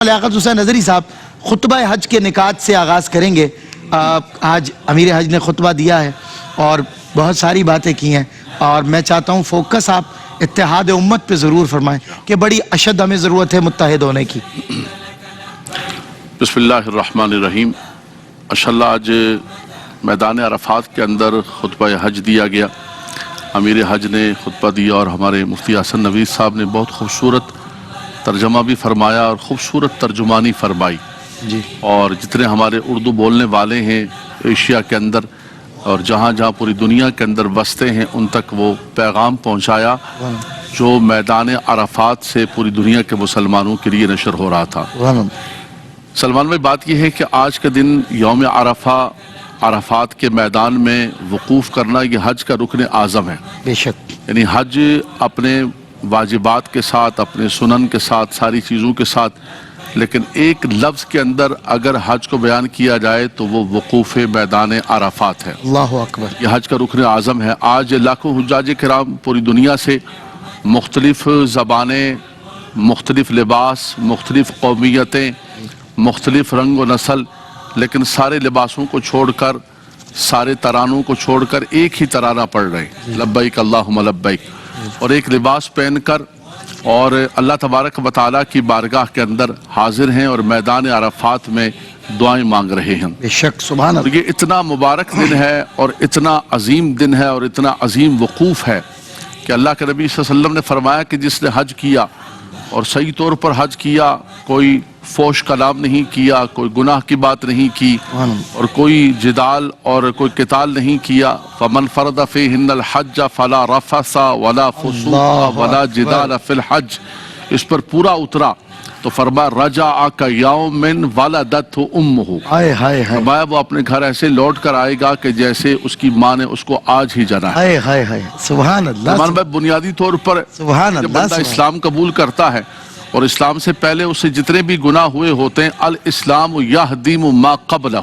لیاقت حسین نظری صاحب خطبہ حج کے نکات سے آغاز کریں گے۔ آج امیر حج نے خطبہ دیا ہے اور بہت ساری باتیں کی ہیں، اور میں چاہتا ہوں فوکس آپ اتحاد امت پہ ضرور فرمائیں کہ بڑی اشد ہمیں ضرورت ہے متحد ہونے کی۔ بسم اللہ الرحمن الرحیم۔ ماشاءاللہ آج میدان عرفات کے اندر خطبہ حج دیا گیا۔ امیر حج نے خطبہ دیا اور ہمارے مفتی حسن نوید صاحب نے بہت خوبصورت ترجمہ بھی فرمایا اور خوبصورت ترجمانی فرمائی جی، اور جتنے ہمارے اردو بولنے والے ہیں ایشیا کے اندر اور جہاں جہاں پوری دنیا کے اندر بستے ہیں ان تک وہ پیغام پہنچایا جو میدان عرفات سے پوری دنیا کے مسلمانوں کے لیے نشر ہو رہا تھا۔ سلمان بھائی، بات یہ ہے کہ آج کے دن یوم عرفہ، عرفات کے میدان میں وقوف کرنا یہ حج کا رکن اعظم ہے۔ بے شک، یعنی حج اپنے واجبات کے ساتھ، اپنے سنن کے ساتھ، ساری چیزوں کے ساتھ، لیکن ایک لفظ کے اندر اگر حج کو بیان کیا جائے تو وہ وقوف میدان عرفات ہے۔ اللہ اکبر۔ یہ حج کا رکن اعظم ہے۔ آج لاکھوں حجاج کرام پوری دنیا سے مختلف زبانیں، مختلف لباس، مختلف قومیتیں، مختلف رنگ و نسل، لیکن سارے لباسوں کو چھوڑ کر، سارے ترانوں کو چھوڑ کر ایک ہی ترانہ پڑھ رہے ہیں، لبیک اللہم لبیک، اور ایک لباس پہن کر اور اللہ تبارک و تعالیٰ کی بارگاہ کے اندر حاضر ہیں اور میدان عرفات میں دعائیں مانگ رہے ہیں۔ بے شک، سبحان اور اللہ۔ یہ اتنا مبارک دن ہے اور اتنا عظیم دن ہے اور اتنا عظیم وقوف ہے کہ اللہ کے نبی صلی اللہ علیہ وسلم نے فرمایا کہ جس نے حج کیا اور صحیح طور پر حج کیا، کوئی فوش کلام نہیں کیا، کوئی گناہ کی بات نہیں کی اور کوئی جدال اور کوئی قتال نہیں کیا، فمن فرض فیہن الحج فلا رفث ولا فسوق ولا جدال فی الحج، اس پر پورا اترا تو فرمایا رجع کیوم ولدتہ امہ، ہائے ہائے ہائے فرمایا وہ اپنے گھر ایسے لوٹ کر آئے گا کہ جیسے اس کی ماں نے اس کو آج ہی جنا ہے۔ ہائے ہائے ہائے، سبحان اللہ، سلمان بھائی، بنیادی طور پر سبحان جب اللہ، بندہ سبحان اسلام قبول کرتا ہے اور اسلام سے پہلے اس سے جتنے بھی گناہ ہوئے ہوتے ہیں، الاسلام یہدم ما قبلہ،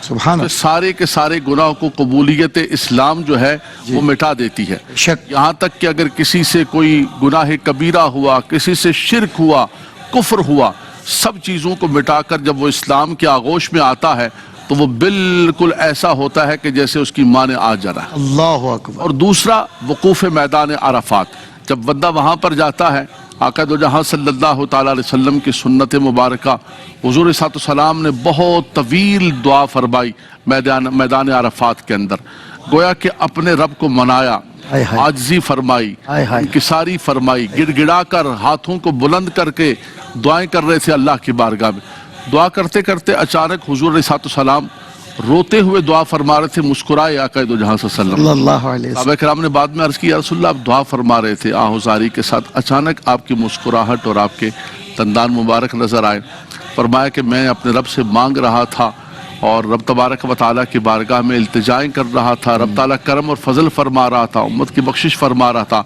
سبحان اللہ، سارے کے سارے گناہوں کو قبولیت اسلام جو ہے وہ مٹا دیتی ہے۔ شک، یہاں تک کہ اگر کسی سے کوئی گناہ کبیرہ ہوا، کسی سے شرک ہوا، کفر ہوا، سب چیزوں کو مٹا کر جب وہ اسلام کے آغوش میں آتا ہے تو وہ بالکل ایسا ہوتا ہے کہ جیسے اس کی ماں نے آج جنا ہے۔ اللہ اکبر۔ اور دوسرا وقوف میدان عرفات، جب بندہ وہاں پر جاتا ہے، آقا دو جہاں صلی اللہ تعالیٰ علیہ وسلم کی سنت مبارکہ، حضور صلی اللہ علیہ وسلم نے بہت طویل دعا فرمائی میدان عرفات کے اندر، گویا کہ اپنے رب کو منایا، عاجزی فرمائی، انکساری فرمائی، گڑ گڑا کر ہاتھوں کو بلند کر کے دعائیں کر رہے تھے اللہ کی بارگاہ میں۔ دعا کرتے کرتے اچانک حضور علیہ السلام روتے ہوئے دعا فرما رہے تھے، مسکرائے آقا دو جہاں صلی اللہ علیہ وسلم۔ اللہ علیہ وسلم۔ صحابہ کرام نے بعد میں عرض کی، یا رسول اللہ، آپ دعا فرما رہے تھے آہوزاری کے ساتھ، اچانک آپ کی مسکراہٹ اور آپ کے دندان مبارک نظر آئے۔ فرمایا کہ میں اپنے رب سے مانگ رہا تھا اور رب تبارک و تعالیٰ کی بارگاہ میں التجائیں کر رہا تھا، رب تعالیٰ کرم اور فضل فرما رہا تھا، امت کی بخشش فرما رہا تھا۔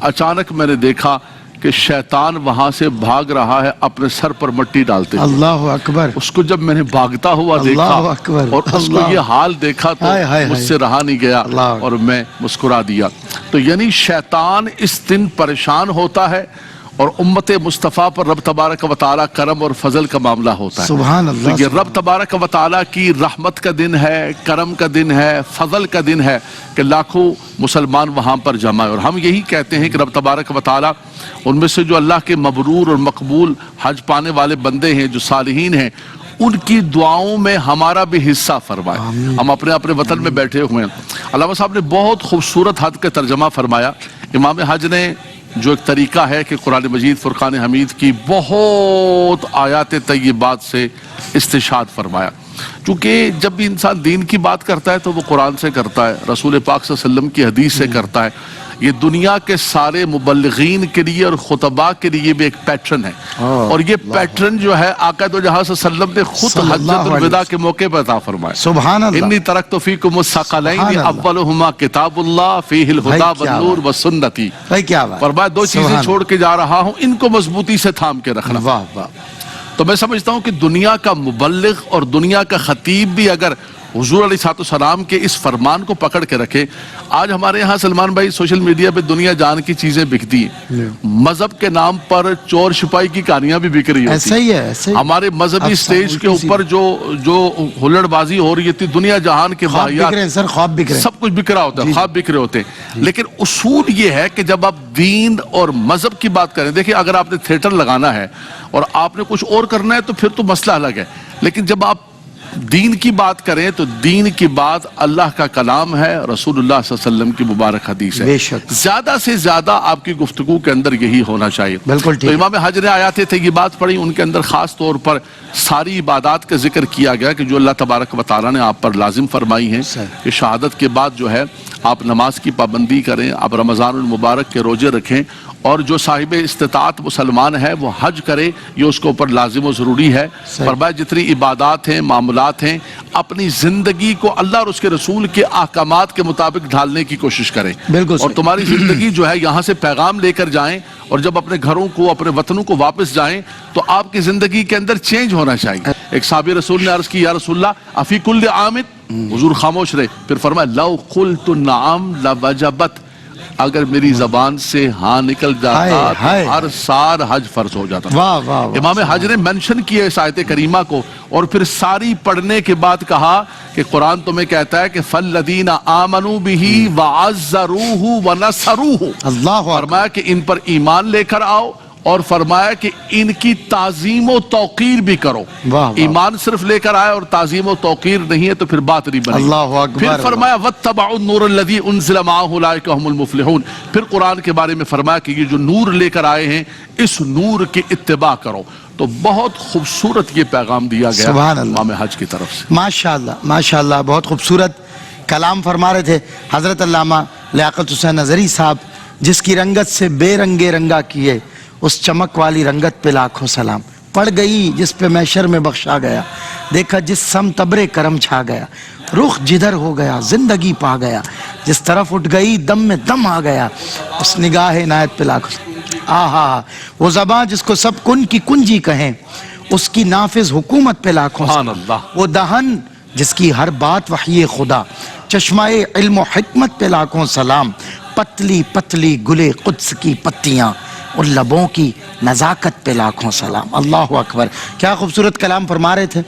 اچانک میں نے دیکھا کہ شیطان وہاں سے بھاگ رہا ہے اپنے سر پر مٹی ڈالتے ہوئے۔ اللہ اکبر۔ اس کو جب میں نے بھاگتا ہوا دیکھا اللہ اکبر، اور اس کو یہ حال دیکھا تو ہائے ہائے مجھ سے رہا نہیں گیا اللہ، اور میں مسکرا دیا۔ تو یعنی شیطان اس دن پریشان ہوتا ہے اور امت مصطفیٰ پر رب تبارک و تعالیٰ کرم اور فضل کا معاملہ ہوتا ہے۔ سبحان اللہ، تو یہ رب تبارک و تعالیٰ کی رحمت کا دن ہے، کرم کا دن ہے، فضل کا دن ہے کہ لاکھوں مسلمان وہاں پر جمع ہے۔ اور ہم یہی کہتے ہیں کہ رب تبارک و تعالیٰ ان میں سے جو اللہ کے مبرور اور مقبول حج پانے والے بندے ہیں، جو صالحین ہیں، ان کی دعاؤں میں ہمارا بھی حصہ فرمائے۔ ہم اپنے اپنے وطن میں بیٹھے ہوئے ہیں۔ علامہ صاحب نے بہت خوبصورت حج کا ترجمہ فرمایا۔ امام حج نے جو ایک طریقہ ہے کہ قرآن مجید فرقان حمید کی بہت آیات طیبات سے استشہاد فرمایا، چونکہ جب بھی انسان دین کی بات کرتا ہے تو وہ قرآن سے کرتا ہے، رسول پاک صلی اللہ علیہ وسلم کی حدیث سے کرتا ہے۔ یہ دنیا کے سارے مبلغین کے لیے اور خطباء کے لیے بھی ایک پیٹرن ہے، اور یہ پیٹرن جو ہے آقا دو جہاں صلی اللہ علیہ وسلم نے خود حجۃ الوداع کے موقع پر عطا فرمایا۔ سبحان اللہ۔ انی ترکت فیکم الثقلین اولہما کتاب اللہ فیہ الہدی والنور والسنتی، کیا بات، فرمایا دو چیزیں چھوڑ کے جا رہا ہوں، ان کو مضبوطی سے تھام کے رکھنا۔ واہ واہ۔ تو میں سمجھتا ہوں کہ دنیا کا مبلغ اور دنیا کا خطیب بھی اگر حضور علیہ السلام کے اس فرمان کو پکڑ کے رکھیں. آج ہمارے ہاں سلمان بھائی سوشل میڈیا پہ دنیا جان کی چیزیں بکتی ہیں. مذہب کے نام پر چور شپائی کی کہانیاں بھی بک رہی ہوتی ایسا ہی ہے، ایسا ہی. ہمارے مذہبی سٹیج کے اوپر جو ہلڑ بازی ہو رہی تھی دنیا جہان کے خواب بک رہے ہیں سر، خواب بک رہے ہیں. سب کچھ بک رہا ہوتا ہے، خواب بک رہے ہوتے ہیں. لیکن اصول یہ ہے کہ جب آپ دین اور مذہب کی بات کریں، دیکھیں اگر آپ نے تھیٹر لگانا ہے اور آپ نے کچھ اور کرنا ہے تو پھر تو مسئلہ الگ ہے. لیکن جب آپ دین کی بات کریں تو دین کی بات اللہ کا کلام ہے، رسول اللہ صلی اللہ علیہ وسلم کی مبارک حدیث ہے. بے شک. زیادہ سے زیادہ آپ کی گفتگو کے اندر یہی ہونا چاہیے. بالکل تو ٹھیک. امام حج نے آیات طیبات پڑھی، ان کے اندر خاص طور پر ساری عبادات کا ذکر کیا گیا کہ جو اللہ تبارک و تعالیٰ نے آپ پر لازم فرمائی ہیں کہ شہادت کے بعد جو ہے آپ نماز کی پابندی کریں، آپ رمضان المبارک کے روزے رکھیں، اور جو صاحب استطاعت مسلمان ہے وہ حج کرے، یہ اس کے اوپر لازم و ضروری ہے. فرمایا جتنی عبادات ہیں، معاملات ہیں، اپنی زندگی کو اللہ اور اس کے رسول کے احکامات کے مطابق ڈھالنے کی کوشش کریں. بالکل اور تمہاری زندگی جو ہے یہاں سے پیغام لے کر جائیں، اور جب اپنے گھروں کو، اپنے وطنوں کو واپس جائیں تو آپ کی زندگی کے اندر چینج ہونا چاہیے. ایک صحابی رسول نے عرض کی، یا رسول اللہ افی کل عام، حضور خاموش رہے. پھر فرمایا لو قلت نعم لوجبت، اگر میری زبان سے ہاں نکل جاتا تو ہر سال حج فرض ہو جاتا. واہ واہ. امام حج نے منشن کیا اس آیت کریمہ کو، اور پھر ساری پڑھنے کے بعد کہا کہ قرآن تمہیں کہتا ہے کہ فَالَّذِينَ آمَنُوا بِهِ وَعَزَّرُوهُ وَنَصَرُوهُ. اللہ اکبر. فرمایا کہ ان پر ایمان لے کر آؤ، اور فرمایا کہ ان کی تعظیم و توقیر بھی کرو. ایمان صرف لے کر آئے اور تعظیم و توقیر نہیں ہے تو پھر بات نہیں بنی. اللہ اکبر. پھر فرمایا وَاتَّبَعُوا النُّورَ الَّذِي أُنزِلَ مَعَهُ أُولَٰئِكَ هُمُ الْمُفْلِحُونَ. پھر قرآن کے بارے میں فرمایا کہ یہ جو نور لے کر آئے ہیں اس نور کی اتباع کرو. تو بہت خوبصورت یہ پیغام دیا گیا امام حج کی طرف سے. ماشاءاللہ ماشاءاللہ، بہت خوبصورت کلام فرما رہے تھے حضرت علامہ لیاقت حسین نظری صاحب، جس کی رنگت سے بے رنگے رنگا کیے، اس چمک والی رنگت پہ لاکھوں سلام. پڑ گئی جس پہ محشر میں بخشا گیا، دیکھا جس سمت ابر کرم چھا گیا، رخ جدھر ہو گیا زندگی پا گیا، جس طرف اٹھ گئی دم میں دم آ گیا، اس نگاہ عنایت پہ لاکھوں سلام. آہا، وہ زباں جس کو سب کن کی کنجی کہیں، اس کی نافذ حکومت پہ لاکھوں سلام. وہ دہن جس کی ہر بات وحی خدا، چشمہ علم و حکمت پہ لاکھوں سلام. پتلی پتلی گلے قدس کی پتیاں، اور لبوں کی نزاکت پہ لاکھوں سلام. اللہ اکبر. کیا خوبصورت کلام فرما رہے تھے.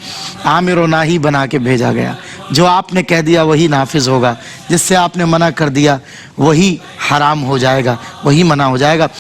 عامر و ناہی بنا کے بھیجا گیا. جو آپ نے کہہ دیا وہی نافذ ہوگا، جس سے آپ نے منع کر دیا وہی حرام ہو جائے گا، وہی منع ہو جائے گا.